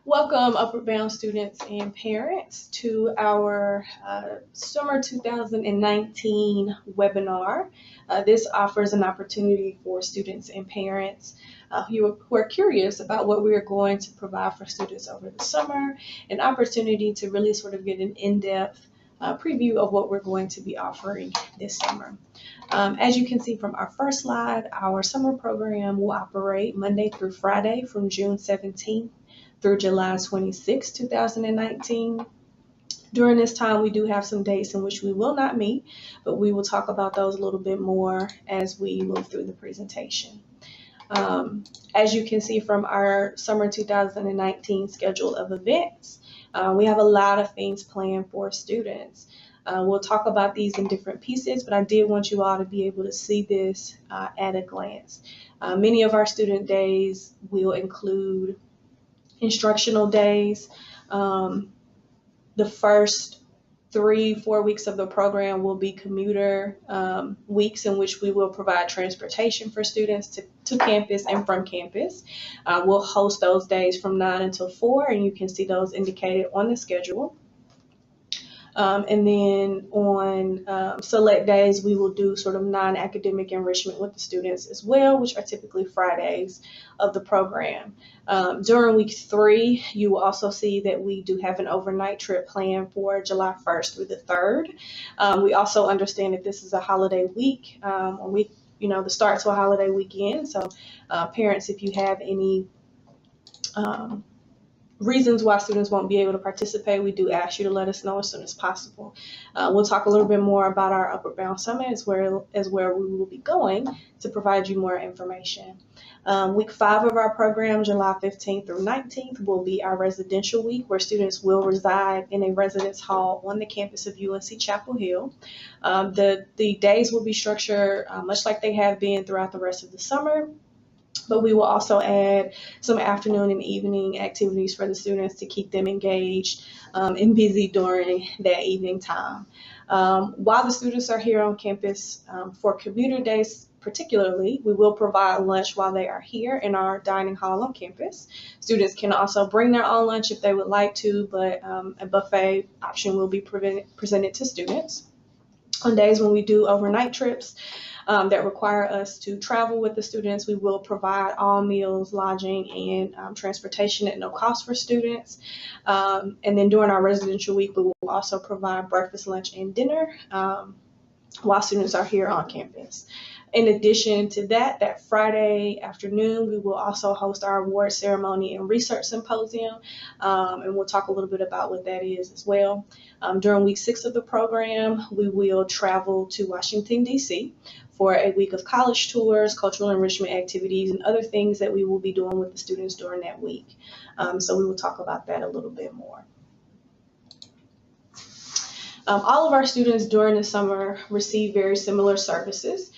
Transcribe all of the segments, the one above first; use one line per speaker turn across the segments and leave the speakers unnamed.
Welcome, Upward Bound students and parents, to our Summer 2019 webinar. This offers an opportunity for students and parents who are curious about what we are going to provide for students over the summer, an opportunity to really sort of get an in-depth preview of what we're going to be offering this summer. As you can see from our first slide, our summer program will operate Monday through Friday from June 17th through July 26, 2019. During this time, we do have some dates in which we will not meet, but we will talk about those a little bit more as we move through the presentation. As you can see from our summer 2019 schedule of events, we have a lot of things planned for students. We'll talk about these in different pieces, but I did want you all to be able to see this at a glance. Many of our student days will include instructional days. The first 3-4 weeks of the program will be commuter weeks in which we will provide transportation for students to campus and from campus. We'll host those days from 9 until 4, and you can see those indicated on the schedule. And then on select days, we will do sort of non-academic enrichment with the students as well, which are typically Fridays of the program. During week 3, you will also see that we do have an overnight trip planned for July 1st through the 3rd. We also understand that this is a holiday week, the start to a holiday weekend. So parents, if you have any reasons why students won't be able to participate, we do ask you to let us know as soon as possible. We'll talk a little bit more about our Upward Bound Summit as where we will be going to provide you more information. Week 5 of our program, July 15th through 19th, will be our residential week, where students will reside in a residence hall on the campus of UNC-Chapel Hill. The days will be structured much like they have been throughout the rest of the summer, but we will also add some afternoon and evening activities for the students to keep them engaged and busy during that evening time. While the students are here on campus for commuter days particularly, we will provide lunch while they are here in our dining hall on campus. Students can also bring their own lunch if they would like to, but a buffet option will be presented to students. On days when we do overnight trips that require us to travel with the students, we will provide all meals, lodging, and transportation at no cost for students. And then during our residential week, we will also provide breakfast, lunch, and dinner while students are here on campus. In addition to that Friday afternoon, we will also host our award ceremony and research symposium, and we'll talk a little bit about what that is as well. During week 6 of the program, we will travel to Washington, D.C. for a week of college tours, cultural enrichment activities, and other things that we will be doing with the students during that week. So we will talk about that a little bit more. All of our students during the summer receive very similar services.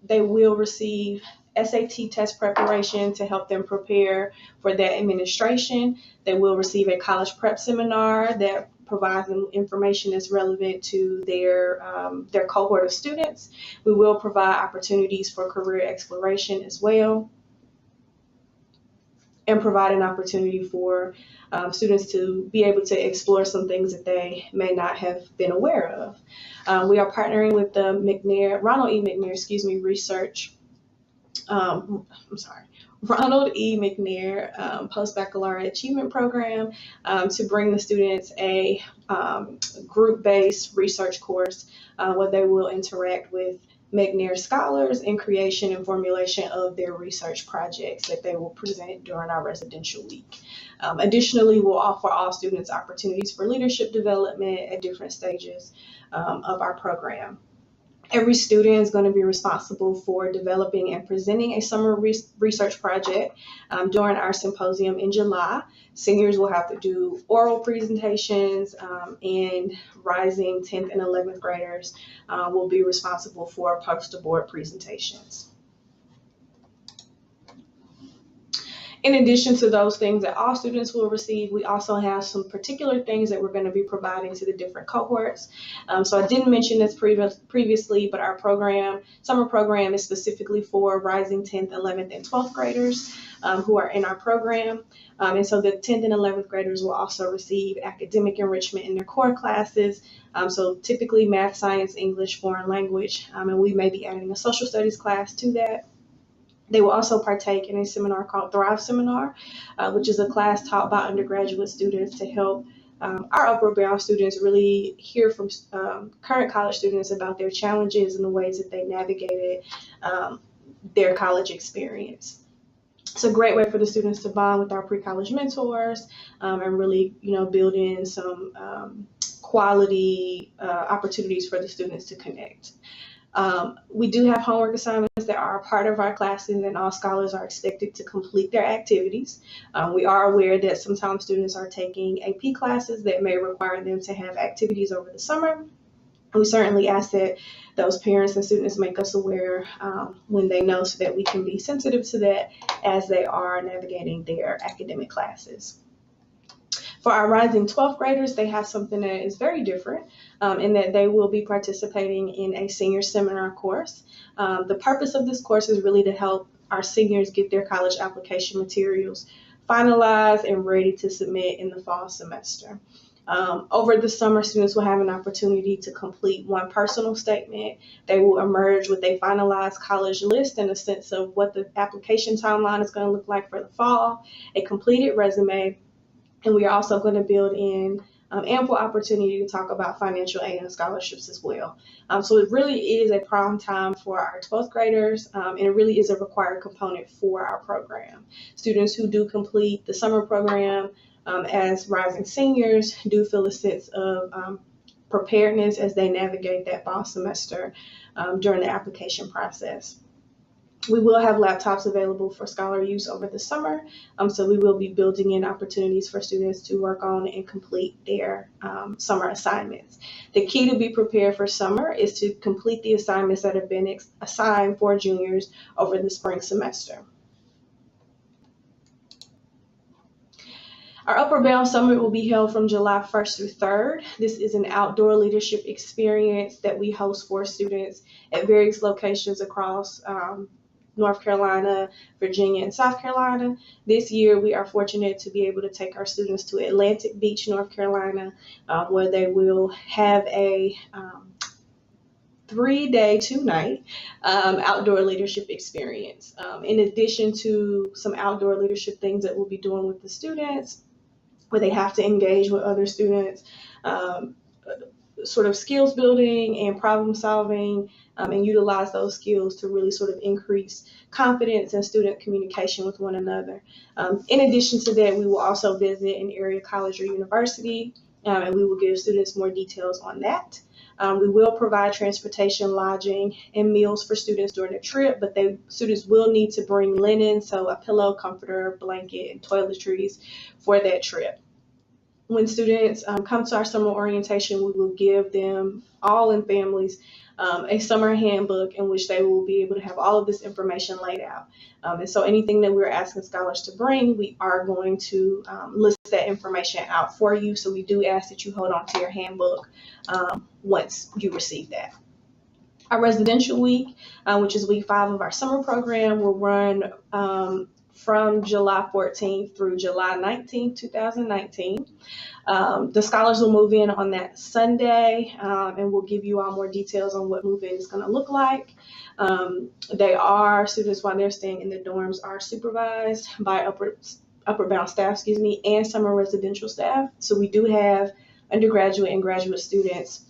They will receive SAT test preparation to help them prepare for that administration. They will receive a college prep seminar that provides them information that's relevant to their cohort of students. We will provide opportunities for career exploration as well, and provide an opportunity for students to be able to explore some things that they may not have been aware of. We are partnering with the Ronald E. McNair, Research. Ronald E. McNair Post-Baccalaureate Achievement Program to bring the students a group-based research course where they will interact with McNair scholars in creation and formulation of their research projects that they will present during our residential week. Additionally, we'll offer all students opportunities for leadership development at different stages of our program. Every student is going to be responsible for developing and presenting a summer research project during our symposium in July. Seniors will have to do oral presentations, and rising 10th and 11th graders will be responsible for poster board presentations. In addition to those things that all students will receive, we also have some particular things that we're going to be providing to the different cohorts. So I didn't mention this previously, but our summer program is specifically for rising 10th, 11th, and 12th graders who are in our program. And so the 10th and 11th graders will also receive academic enrichment in their core classes. So typically math, science, English, foreign language, and we may be adding a social studies class to that. They will also partake in a seminar called Thrive Seminar, which is a class taught by undergraduate students to help our Upward Bound students really hear from current college students about their challenges and the ways that they navigated their college experience. It's a great way for the students to bond with our pre-college mentors and really, build in some quality opportunities for the students to connect. We do have homework assignments that are a part of our classes, and all scholars are expected to complete their activities. We are aware that sometimes students are taking AP classes that may require them to have activities over the summer. We certainly ask that those parents and students make us aware when they know, so that we can be sensitive to that as they are navigating their academic classes. For our rising 12th graders, they have something that is very different in that they will be participating in a senior seminar course. The purpose of this course is really to help our seniors get their college application materials finalized and ready to submit in the fall semester. Over the summer, students will have an opportunity to complete one personal statement. They will emerge with a finalized college list and a sense of what the application timeline is going to look like for the fall, a completed resume, and we are also going to build in ample opportunity to talk about financial aid and scholarships as well. So it really is a prime time for our 12th graders, and it really is a required component for our program. Students who do complete the summer program as rising seniors do feel a sense of preparedness as they navigate that fall semester during the application process. We will have laptops available for scholar use over the summer, so we will be building in opportunities for students to work on and complete their summer assignments. The key to be prepared for summer is to complete the assignments that have been assigned for juniors over the spring semester. Our Upward Bound Summit will be held from July 1st through 3rd. This is an outdoor leadership experience that we host for students at various locations across North Carolina, Virginia, and South Carolina. This year, we are fortunate to be able to take our students to Atlantic Beach, North Carolina, where they will have a 3-day, 2-night outdoor leadership experience. In addition to some outdoor leadership things that we'll be doing with the students, where they have to engage with other students, sort of skills building and problem solving, and utilize those skills to really sort of increase confidence and student communication with one another. In addition to that, we will also visit an area college or university, and we will give students more details on that. We will provide transportation, lodging, and meals for students during the trip, but students will need to bring linen, so a pillow, comforter, blanket, and toiletries for that trip. When students come to our summer orientation, we will give them all in families a summer handbook in which they will be able to have all of this information laid out. And so anything that we're asking scholars to bring, we are going to list that information out for you. So we do ask that you hold on to your handbook once you receive that. Our residential week, which is week 5 of our summer program, will run from July 14th through July 19th, 2019. The scholars will move in on that Sunday, and we'll give you all more details on what move-in is going to look like. Students, while they're staying in the dorms, are supervised by Upward Bound staff, and summer residential staff. So we do have undergraduate and graduate students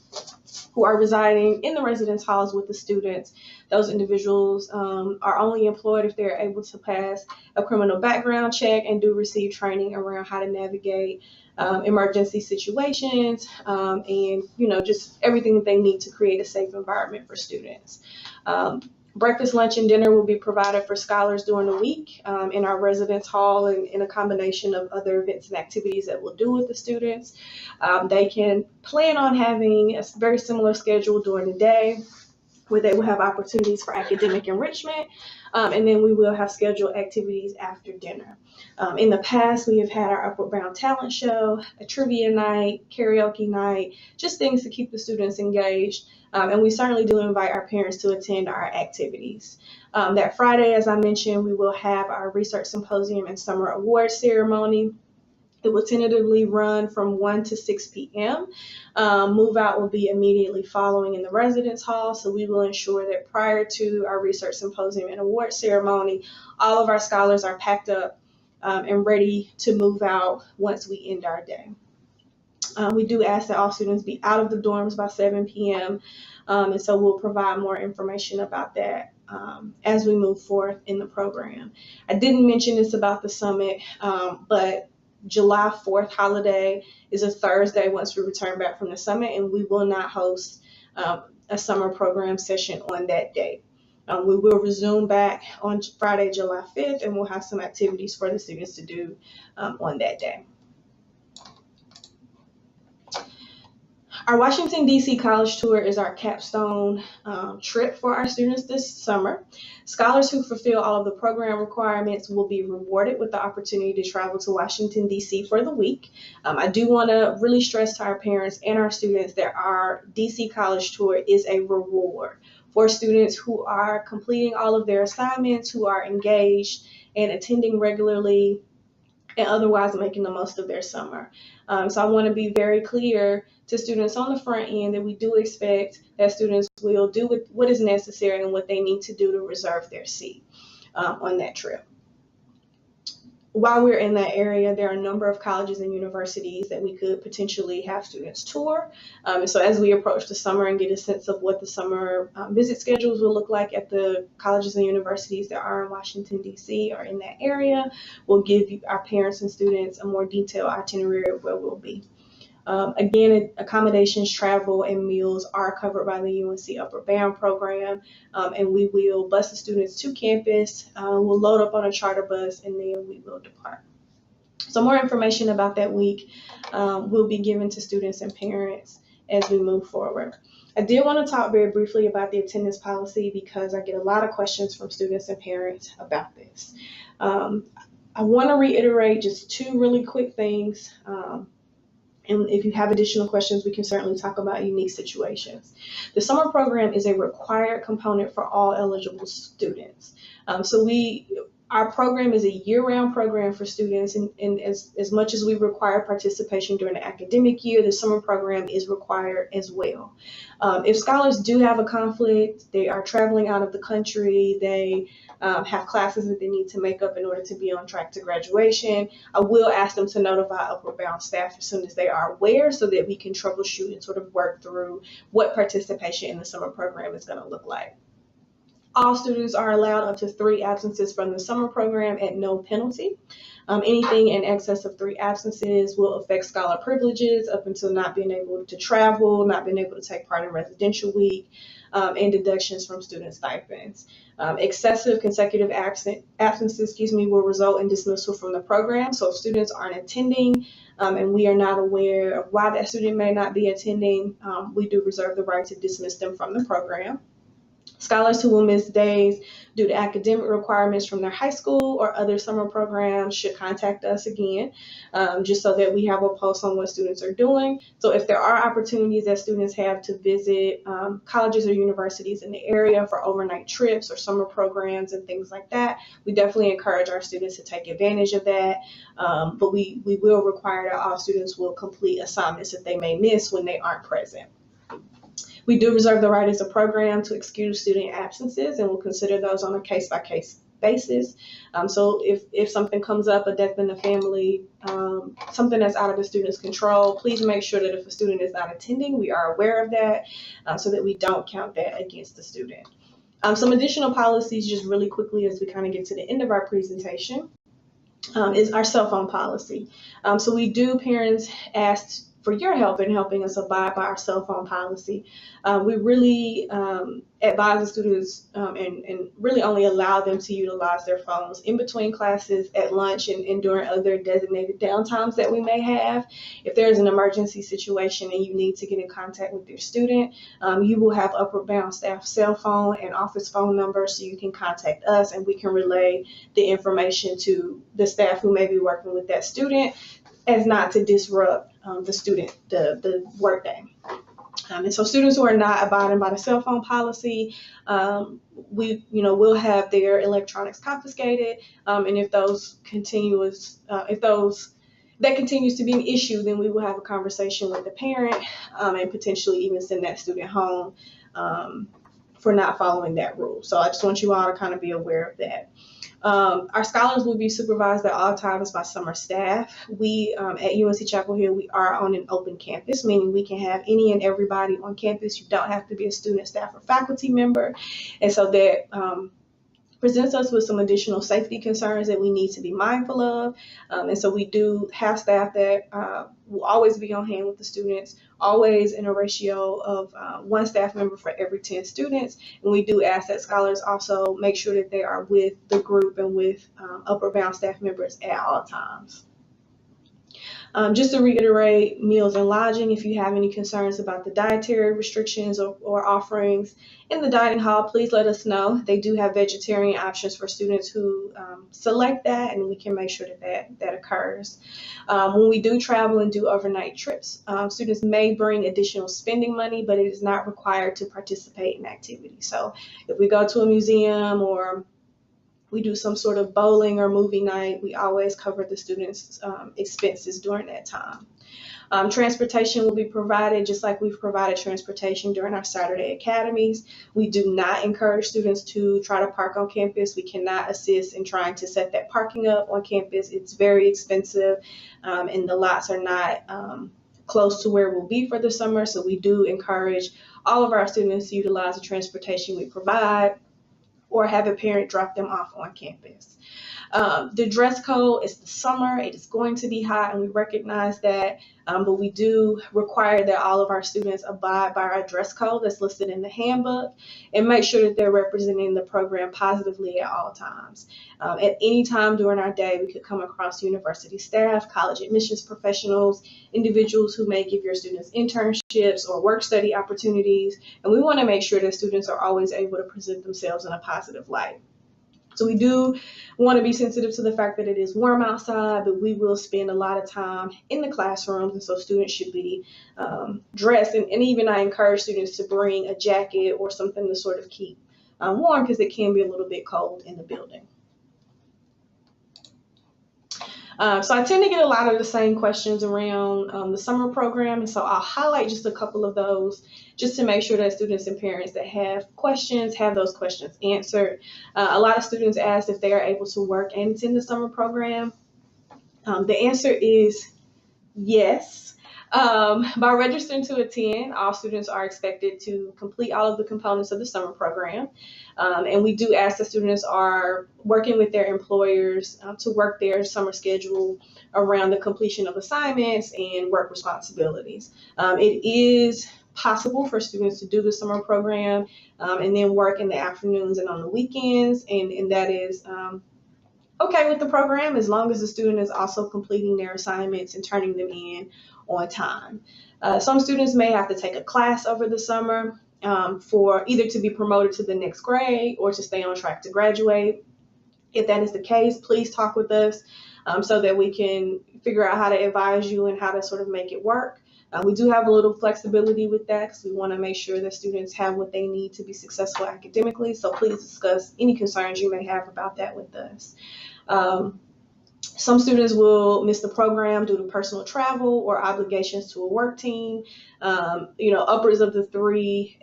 who are residing in the residence halls with the students. Those individuals are only employed if they're able to pass a criminal background check and do receive training around how to navigate emergency situations and just everything that they need to create a safe environment for students. Breakfast, lunch, and dinner will be provided for scholars during the week in our residence hall and in a combination of other events and activities that we'll do with the students. They can plan on having a very similar schedule during the day, where they will have opportunities for academic enrichment, And then we will have scheduled activities after dinner. In the past, we have had our Upward Bound talent show, a trivia night, karaoke night, just things to keep the students engaged. And we certainly do invite our parents to attend our activities. That Friday, as I mentioned, we will have our research symposium and summer award ceremony. It will tentatively run from 1 to 6 p.m. Move out will be immediately following in the residence hall, so we will ensure that prior to our research symposium and award ceremony, all of our scholars are packed up and ready to move out once we end our day. We do ask that all students be out of the dorms by 7 p.m. And so we'll provide more information about that as we move forth in the program. I didn't mention this about the summit, but July 4th holiday is a Thursday once we return back from the summit, and we will not host a summer program session on that date. We will resume back on Friday, July 5th, and we'll have some activities for the students to do on that day. Our Washington, D.C. College Tour is our capstone trip for our students this summer. Scholars who fulfill all of the program requirements will be rewarded with the opportunity to travel to Washington, D.C. for the week. I do want to really stress to our parents and our students that our D.C. College Tour is a reward for students who are completing all of their assignments, who are engaged and attending regularly, and otherwise making the most of their summer. So I want to be very clear to students on the front end that we do expect that students will do what is necessary and what they need to do to reserve their seat on that trip. While we're in that area, there are a number of colleges and universities that we could potentially have students tour. And so as we approach the summer and get a sense of what the summer visit schedules will look like at the colleges and universities that are in Washington, D.C. or in that area, we'll give our parents and students a more detailed itinerary of where we'll be. Again, accommodations, travel, and meals are covered by the UNC Upward Bound program, and we will bus the students to campus. We'll load up on a charter bus, and then we will depart. So more information about that week will be given to students and parents as we move forward. I did want to talk very briefly about the attendance policy because I get a lot of questions from students and parents about this. I want to reiterate just two really quick things. And if you have additional questions, we can certainly talk about unique situations. The summer program is a required component for all eligible students. Our program is a year-round program for students, and as much as we require participation during the academic year, the summer program is required as well. If scholars do have a conflict, they are traveling out of the country, they have classes that they need to make up in order to be on track to graduation, I will ask them to notify Upward Bound staff as soon as they are aware so that we can troubleshoot and sort of work through what participation in the summer program is going to look like. All students are allowed up to 3 absences from the summer program at no penalty. Anything in excess of 3 absences will affect scholar privileges up until not being able to travel, not being able to take part in residential week, and deductions from student stipends. Excessive consecutive absences will result in dismissal from the program. So if students aren't attending and we are not aware of why that student may not be attending, we do reserve the right to dismiss them from the program. Scholars who will miss days due to academic requirements from their high school or other summer programs should contact us again, just so that we have a pulse on what students are doing. So if there are opportunities that students have to visit colleges or universities in the area for overnight trips or summer programs and things like that, we definitely encourage our students to take advantage of that. But we will require that all students will complete assignments that they may miss when they aren't present. We do reserve the right as a program to excuse student absences, and we'll consider those on a case-by-case basis. So if something comes up, a death in the family, something that's out of the student's control, please make sure that if a student is not attending, we are aware of that so that we don't count that against the student. Some additional policies, just really quickly as we kind of get to the end of our presentation, is our cell phone policy. So we do, parents ask for your help in helping us abide by our cell phone policy. We really advise the students and really only allow them to utilize their phones in between classes, at lunch, and during other designated downtimes that we may have. If there's an emergency situation and you need to get in contact with your student, you will have upward bound staff cell phone and office phone numbers, so you can contact us and we can relay the information to the staff who may be working with that student, as not to disrupt the work day. And so students who are not abiding by the cell phone policy, we'll have their electronics confiscated. And if that continues to be an issue, then we will have a conversation with the parent and potentially even send that student home for not following that rule. So I just want you all to kind of be aware of that. Our scholars will be supervised at all times by summer staff. We at UNC-Chapel here, we are on an open campus, meaning we can have any and everybody on campus. You don't have to be a student, staff, or faculty member. And so that presents us with some additional safety concerns that we need to be mindful of. And so we do have staff that will always be on hand with the students, always in a ratio of 1 staff member for every 10 students. And we do ask that scholars also make sure that they are with the group and with upper bound staff members at all times. Just to reiterate, meals and lodging, if you have any concerns about the dietary restrictions or offerings in the dining hall, please let us know. They do have vegetarian options for students who select that, and we can make sure that occurs. When we do travel and do overnight trips, students may bring additional spending money, but it is not required to participate in activities. So if we go to a museum or we do some sort of bowling or movie night, we always cover the students' expenses during that time. Transportation will be provided just like we've provided transportation during our Saturday academies. We do not encourage students to try to park on campus. We cannot assist in trying to set that parking up on campus. It's very expensive, and the lots are not close to where we'll be for the summer. So we do encourage all of our students to utilize the transportation we provide, or have a parent drop them off on campus. The dress code is the summer. It is going to be hot, and we recognize that, but we do require that all of our students abide by our dress code that's listed in the handbook and make sure that they're representing the program positively at all times. At any time during our day, we could come across university staff, college admissions professionals, individuals who may give your students internships or work study opportunities, and we want to make sure that students are always able to present themselves in a positive light. So we do want to be sensitive to the fact that it is warm outside, but we will spend a lot of time in the classrooms, and so students should be dressed. And even I encourage students to bring a jacket or something to sort of keep warm, because it can be a little bit cold in the building. So I tend to get a lot of the same questions around the summer program, and so I'll highlight just a couple of those just to make sure that students and parents that have questions have those questions answered. A lot of students asked if they are able to work and attend the summer program. The answer is yes. By registering to attend, all students are expected to complete all of the components of the summer program. And we do ask that students are working with their employers to work their summer schedule around the completion of assignments and work responsibilities. It is possible for students to do the summer program and then work in the afternoons and on the weekends, and that is okay with the program, as long as the student is also completing their assignments and turning them in on time. Some students may have to take a class over the summer for either to be promoted to the next grade or to stay on track to graduate. If that is the case, please talk with us so that we can figure out how to advise you and how to sort of make it work. We do have a little flexibility with that because we want to make sure that students have what they need to be successful academically. So please discuss any concerns you may have about that with us. Some students will miss the program due to personal travel or obligations to a work team. Upwards of the 3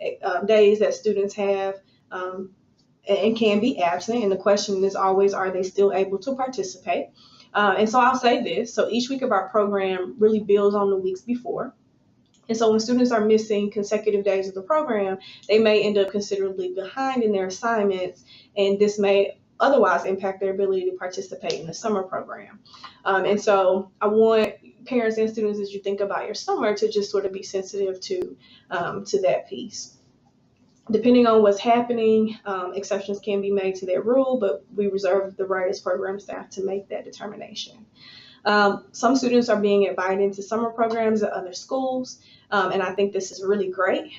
days that students have and can be absent. And the question is always, are they still able to participate? And so I'll say this. So each week of our program really builds on the weeks before. And so when students are missing consecutive days of the program, they may end up considerably behind in their assignments, and this may otherwise impact their ability to participate in the summer program. And so I want parents and students, as you think about your summer, to just sort of be sensitive to that piece. Depending on what's happening, exceptions can be made to that rule, but we reserve the right as program staff to make that determination. Some students are being invited into summer programs at other schools, and I think this is really great.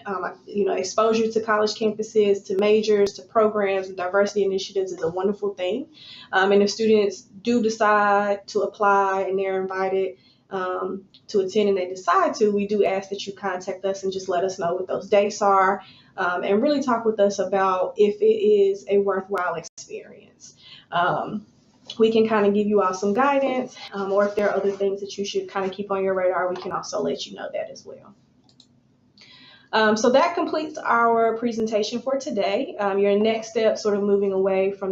Exposure to college campuses, to majors, to programs and diversity initiatives is a wonderful thing. And if students do decide to apply and they're invited to attend and they decide to, we do ask that you contact us and just let us know what those dates are, and really talk with us about if it is a worthwhile experience. We can kind of give you all some guidance, or if there are other things that you should kind of keep on your radar, we can also let you know that as well. So that completes our presentation for today. Your next step, sort of moving away from the